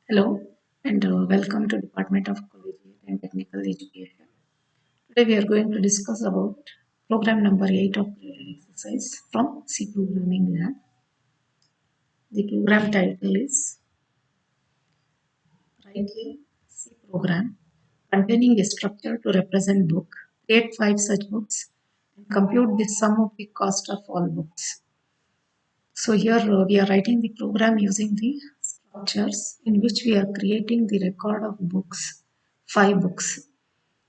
Hello and welcome to Department of Collegiate and Technical Education. Today we are going to discuss about program number 8 of graded exercise from C Programming Lab. The program title is Write a C program containing a structure to represent book. Create 5 such books and compute the sum of the cost of all books. So here we are writing the program using the structures in which we are creating the record of books, 5 books.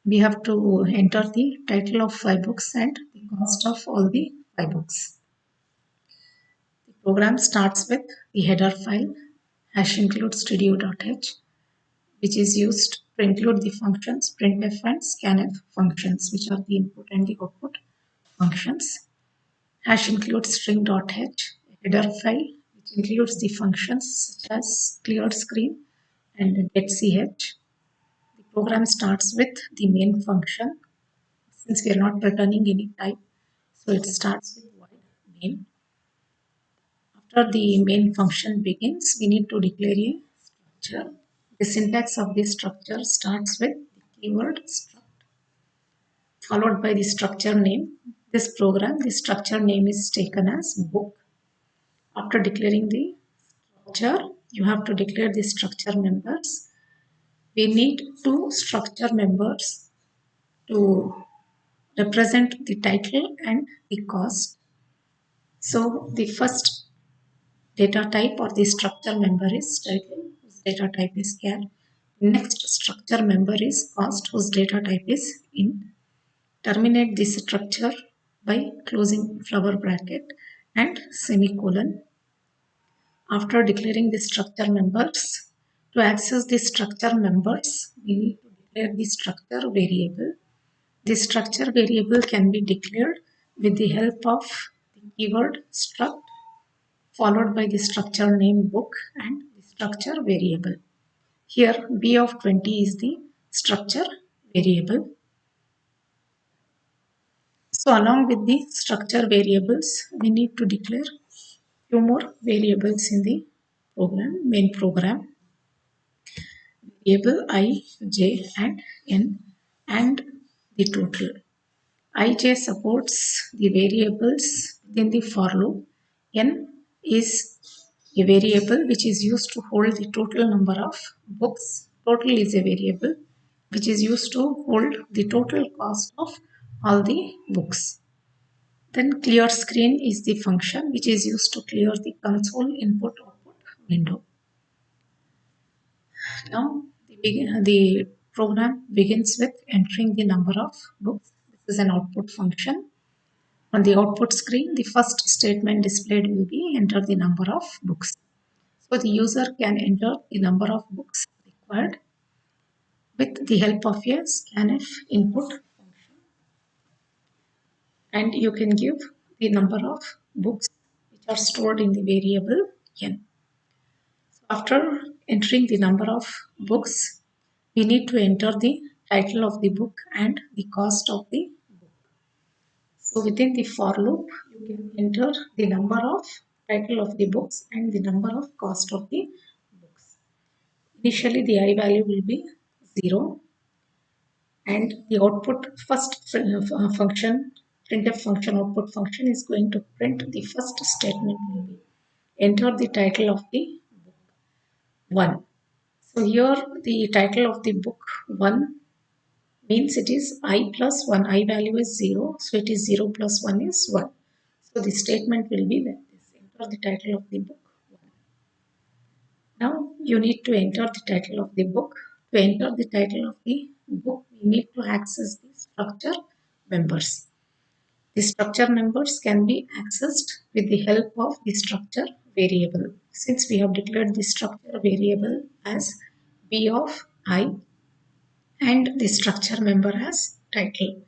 We have to enter the title of 5 books and the cost of all the 5 books. The program starts with the header file #include studio.h, which is used to include the functions printf and scanf functions, which are the input and the output functions. #include string.h, header file which includes the functions such as clear screen and getch. The program starts with the main function. Since we are not returning any type, so it starts with void main. After the main function begins, we need to declare a structure. The syntax of this structure starts with the keyword struct followed by the structure name. This program, the structure name is taken as book. After declaring the structure, you have to declare the structure members. We need 2 structure members to represent the title and the cost. So the first data type or the structure member is title, whose data type is char. Next structure member is cost, whose data type is in. Terminate this structure by closing flower bracket and semicolon. After declaring the structure members, to access the structure members, we need to declare the structure variable. The structure variable can be declared with the help of the keyword struct followed by the structure name book and the structure variable. Here b of 20 is the structure variable. So along with the structure variables, we need to declare few more variables in the program, main program. Variable I, j and n and the total. Ij supports the variables within the for loop. N is a variable which is used to hold the total number of books. Total is a variable which is used to hold the total cost of all the books. Then clear screen is the function which is used to clear the console input output window. Now the program begins with entering the number of books. This is an output function. On the output screen, the first statement displayed will be enter the number of books. So the user can enter the number of books required with the help of a scanf input function. And you can give the number of books which are stored in the variable n. So after entering the number of books, we need to enter the title of the book and the cost of the book. So within the for loop, you can enter the number of title of the books and the number of cost of the books. Initially, the I value will be 0 and the output first function, printf function output function is going to print the first statement will be enter the title of the book 1. So here the title of the book 1 means it is I plus 1. I value is 0. So it is 0 plus 1 is 1. So the statement will be like this. Enter the title of the book 1. Now you need to enter the title of the book. To enter the title of the book, we need to access the structure members. The structure members can be accessed with the help of the structure variable. Since we have declared the structure variable as b of I and the structure member as title.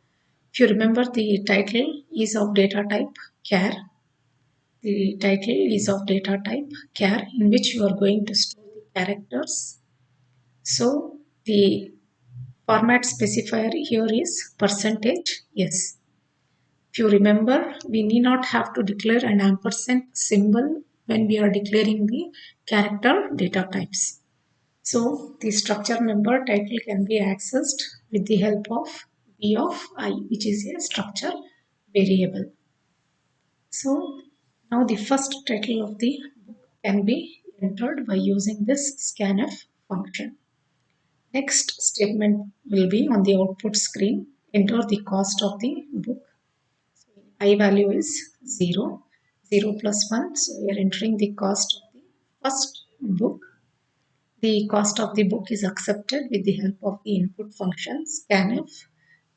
If you remember, the title is of data type char. The title is of data type char in which you are going to store the characters. So the format specifier here is %s. If you remember, we need not have to declare an ampersand symbol when we are declaring the character data types. So the structure member title can be accessed with the help of B of I, which is a structure variable. So now the first title of the book can be entered by using this scanf function. Next statement will be on the output screen. Enter the cost of the book. So I value is 0, 0 plus 1. So we are entering the cost of the first book. The cost of the book is accepted with the help of the input function scanf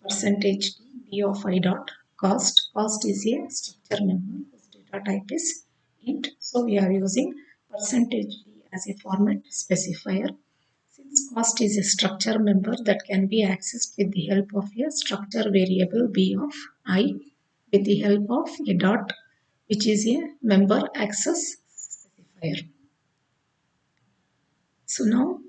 percentage d of I dot cost. Cost is a structure member whose data type is int. So we are using percentage d as a format specifier. Since cost is a structure member that can be accessed with the help of a structure variable b of I with the help of a dot, which is a member access specifier. So now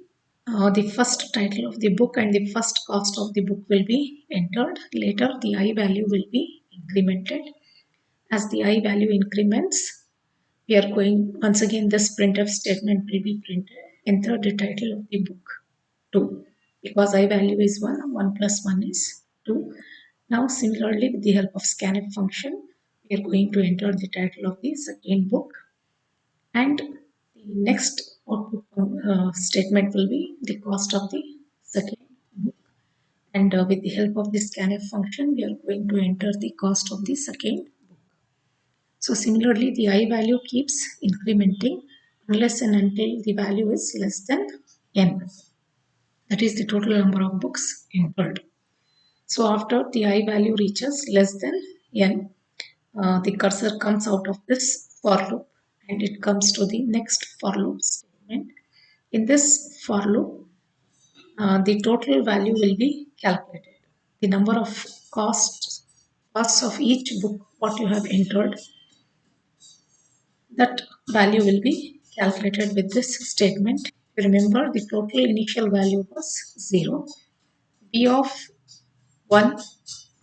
the first title of the book and the first cost of the book will be entered. Later the I value will be incremented. As the I value increments, we are going once again this printf statement will be printed. Enter the title of the book 2 because I value is 1, 1 plus 1 is 2. Now similarly with the help of scanf function, we are going to enter the title of the second book and the next output statement will be the cost of the second book. And with the help of the scanf function, we are going to enter the cost of the second book. So similarly, the I value keeps incrementing unless and until the value is less than n. That is the total number of books entered. So after the I value reaches less than n, the cursor comes out of this for loop and it comes to the next for loop statement. In this for loop, the total value will be calculated. The number of costs of each book what you have entered, that value will be calculated with this statement. Remember the total initial value was 0. B of 1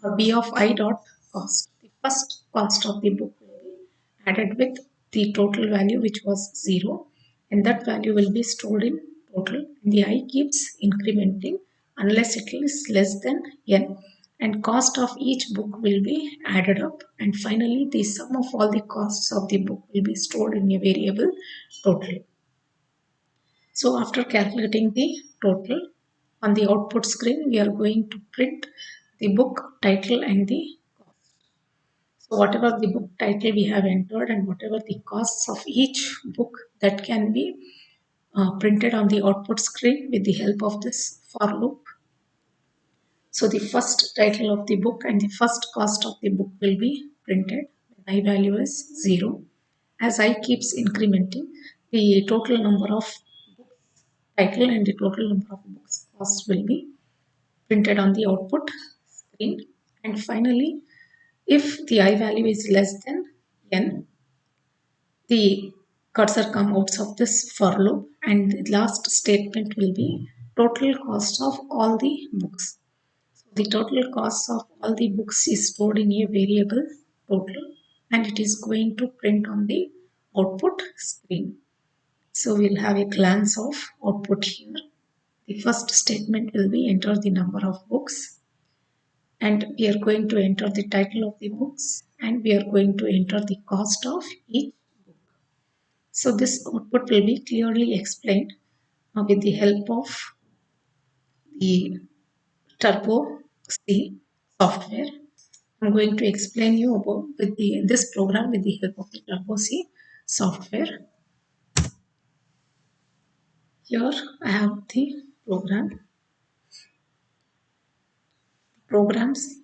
or B of I dot cost. The first cost of the book will be added with the total value which was 0 and that value will be stored in total. The I keeps incrementing unless it is less than n and cost of each book will be added up and finally the sum of all the costs of the book will be stored in a variable total. So after calculating the total on the output screen, we are going to print the book title and the cost. So whatever the book title we have entered and whatever the costs of each book that can be printed on the output screen with the help of this for loop. So the first title of the book and the first cost of the book will be printed when I value is 0. As I keeps incrementing, the total number of title and the total number of books cost will be printed on the output screen. And finally, if the I value is less than n, the cursor comes out of this for loop and the last statement will be total cost of all the books. So the total cost of all the books is stored in a variable total and it is going to print on the output screen. So we'll have a glance of output here. The first statement will be enter the number of books and we are going to enter the title of the books and we are going to enter the cost of each book. So this output will be clearly explained with the help of the Turbo C software. I'm going to explain you about this program with the help of the Turbo C software. Here I have the program. Programs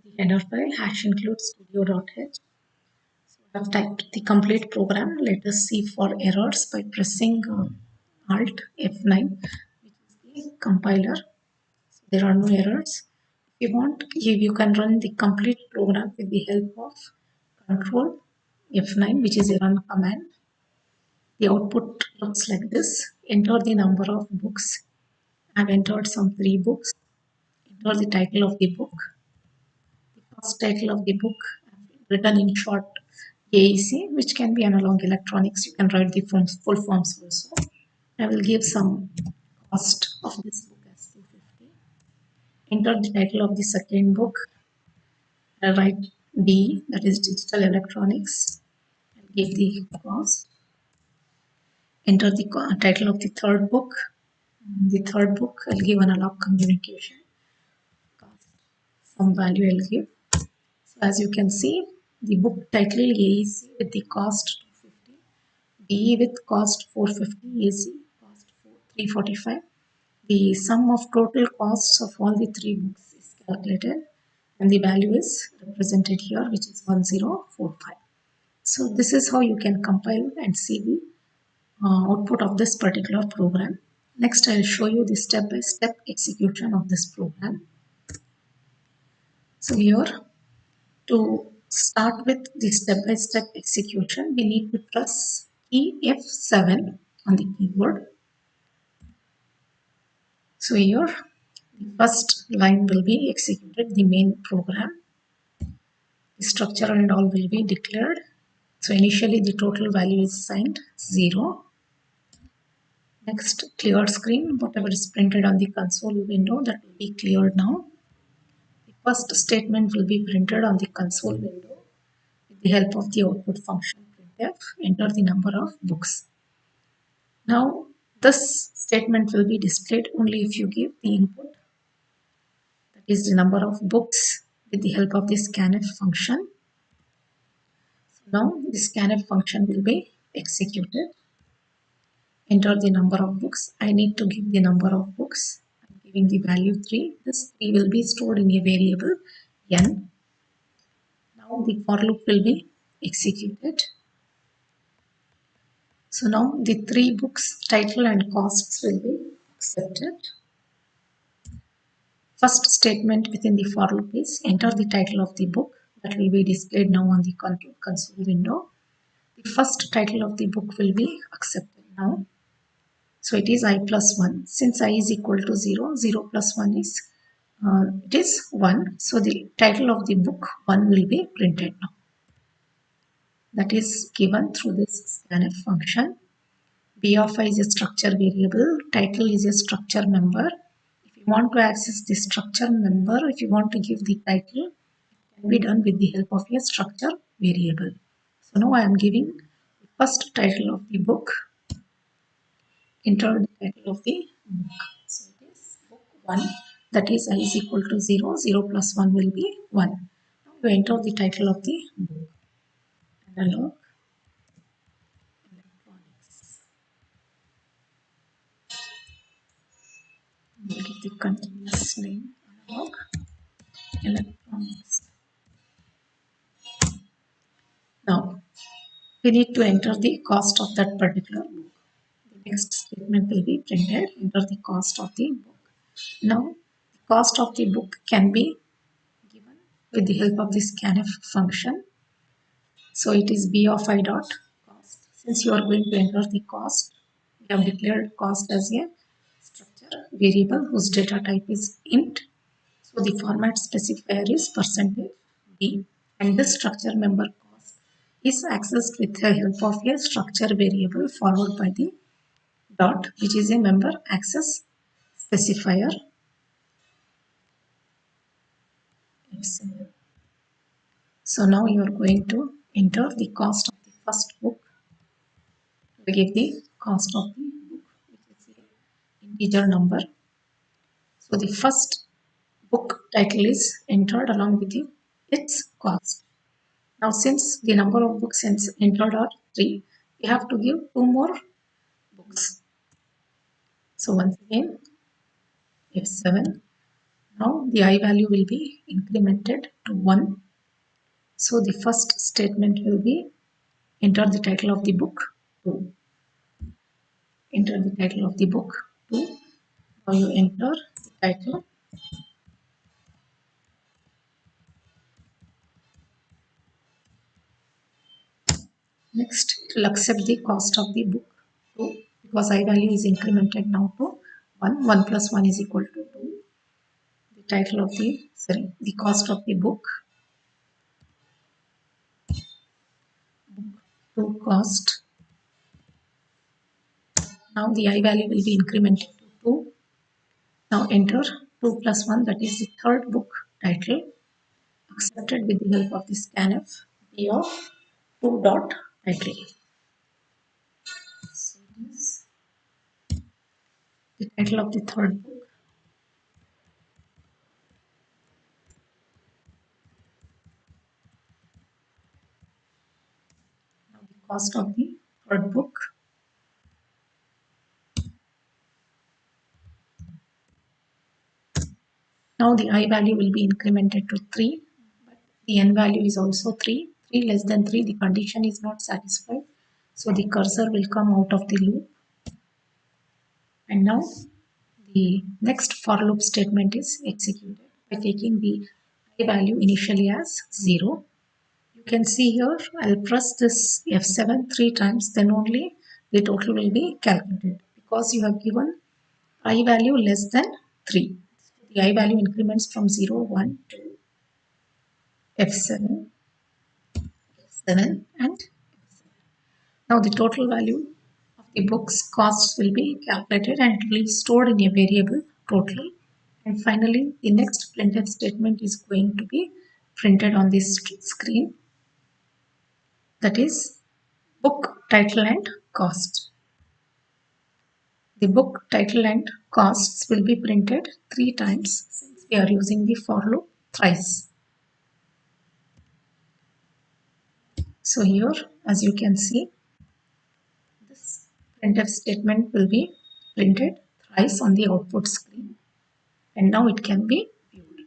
the header file hash include studio.h. So I have typed the complete program. Let us see for errors by pressing Alt F9, which is the compiler. So there are no errors. If you want, you can run the complete program with the help of Control F9, which is a run command. The output looks like this. Enter the number of books. I have entered some 3 books. Enter the title of the book. The first title of the book written in short AEC, which can be analog electronics. You can write the full forms also. I will give some cost of this book as 250. Enter the title of the second book. I'll write D, that is digital electronics. I'll give the cost. Enter the title of the third book. The third book, I'll give analog communication. Cost. Some value I'll give. So as you can see, the book title AEC with the cost 250, DE with cost 450, AC cost 345. The sum of total costs of all the three books is calculated and the value is represented here, which is 1045. So this is how you can compile and see the output of this particular program. Next, I'll show you the step-by-step execution of this program. So here, to start with the step-by-step execution, we need to press key F7 on the keyboard. So here, the first line will be executed, the main program. The structure and all will be declared. So initially, the total value is assigned 0. Next, clear screen, whatever is printed on the console window, that will be cleared now. The first statement will be printed on the console window with the help of the output function printf. Enter the number of books. Now, this statement will be displayed only if you give the input, that is the number of books, with the help of the scanf function. So now, the scanf function will be executed. Enter the number of books. I need to give the number of books. I'm giving the value 3. This 3 will be stored in a variable n. Now the for loop will be executed. So now the 3 books title and costs will be accepted. First statement within the for loop is enter the title of the book, that will be displayed now on the console window. The first title of the book will be accepted now. So it is I plus 1. Since I is equal to 0, 0 plus 1 is it is 1. So the title of the book 1 will be printed now. That is given through this scanf function. B of I is a structure variable. Title is a structure member. If you want to access the structure member, if you want to give the title, it can be done with the help of a structure variable. So now I am giving the first title of the book. Enter the title of the book. So it is book 1, that is I is equal to 0. 0 plus 1 will be 1. Now you enter the title of the book. Analog electronics. We'll give the continuous name analog electronics. Now we need to enter the cost of that particular book. The next statement will be printed. Enter the cost of the book. Now the cost of the book can be given with the help of the scanf function. So it is b of I dot cost. Since you are going to enter the cost, we have declared cost as a structure variable whose data type is int. So the format specifier is percentage %d, and this structure member cost is accessed with the help of a structure variable followed by the dot, which is a member access specifier. So now you are going to enter the cost of the first book. We give the cost of the book, which is an integer number. So the first book title is entered along with its cost. Now since the number of books entered are 3, we have to give 2 more books. So once again F7. Now the I value will be incremented to 1. So the first statement will be enter the title of the book 2. Enter the title of the book 2. Now you enter the title. Next, it will accept the cost of the book 2 because I value is incremented now to 1. 1 plus 1 is equal to 2. The title of the cost of the book 2 cost. Now the I value will be incremented to 2. Now enter 2 plus 1, that is the third book title, accepted with the help of the scanf P of 2 dot title. So it is the title of the third book. Now the cost of the third book. Now the I value will be incremented to 3, but the N value is also 3. 3 less than 3, the condition is not satisfied. So the cursor will come out of the loop. And now the next for loop statement is executed by taking the I value initially as 0. You can see here, I'll press this F7 3 times, then only the total will be calculated because you have given I value less than 3. The I value increments from 0, 1, 2, F7, F7 and now the total value of the book's costs will be calculated and it will be stored in a variable total. And finally, the next printf statement is going to be printed on this screen. That is book title and cost. The book title and costs will be printed 3 times since we are using the for loop thrice. So here, as you can see, this printf statement will be printed thrice on the output screen. And now it can be viewed.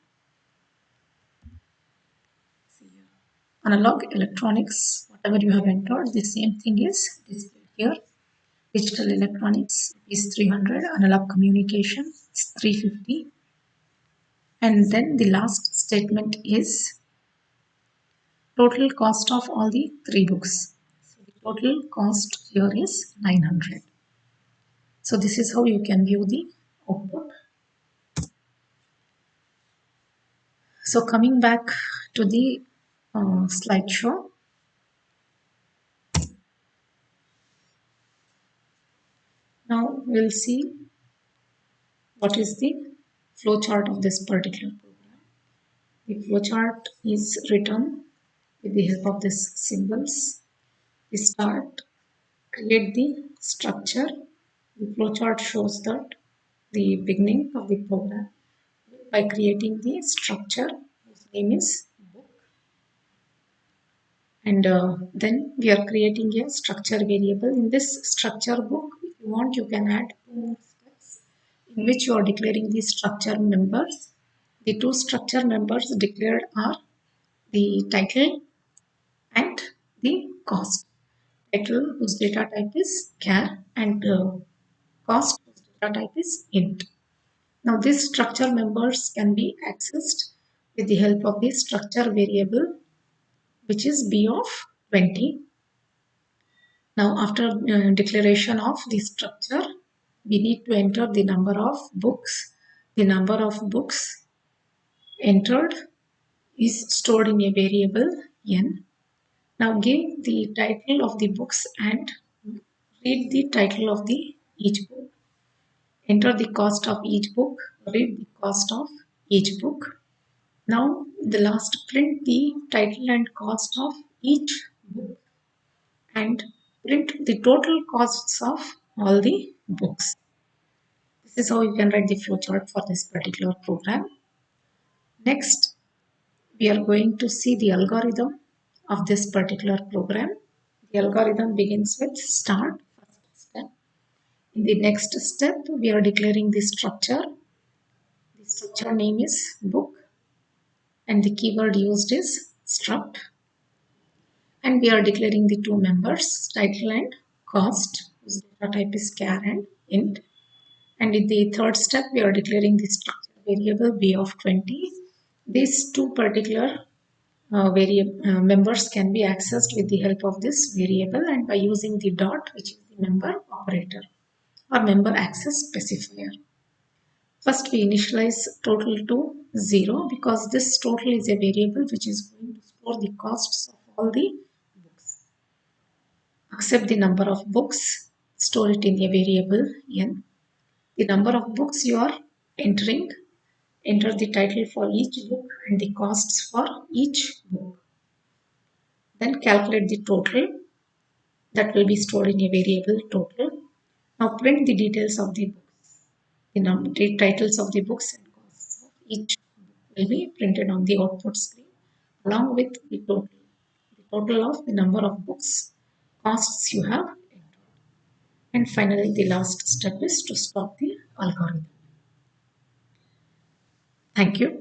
Analog electronics, whatever you have entered, the same thing is displayed here. Digital electronics is 300, analog communication is 350. And then the last statement is total cost of all the 3 books. So the total cost here is 900. So this is how you can view the output. So coming back to the slideshow. Now we'll see what is the flowchart of this particular program. The flowchart is written with the help of these symbols. We start, create the structure. The flowchart shows that the beginning of the program by creating the structure whose name is book. And then we are creating a structure variable. In this structure book, if you want, you can add 2 more steps in which you are declaring the structure members. The 2 structure members declared are the title and the cost. Title whose data type is char and cost whose data type is int. Now these structure members can be accessed with the help of the structure variable which is b of 20. Now after declaration of the structure, we need to enter the number of books. The number of books entered is stored in a variable n. Now give the title of the books and read the title of the each book. Enter the cost of each book, read the cost of each book. Now the last, print the title and cost of each book and print the total costs of all the books. This is how you can write the flowchart for this particular program. Next, we are going to see the algorithm of this particular program. The algorithm begins with start, first step. In the next step, we are declaring the structure. The structure name is book and the keyword used is struct. And we are declaring the 2 members, title and cost, whose data type is char and int. And in the third step, we are declaring the structure variable b of 20. These 2 particular members can be accessed with the help of this variable and by using the dot, which is the member operator or member access specifier. First, we initialize total to 0 because this total is a variable which is going to store the costs of all the books. Accept the number of books. store it in a variable n. The number of books you are entering, enter the title for each book and the costs for each book. Then calculate the total that will be stored in a variable total. Now print the details of the books. The titles of the books and costs of each book will be printed on the output screen along with the total of the number of books, costs you have entered. And finally, the last step is to stop the algorithm. Thank you.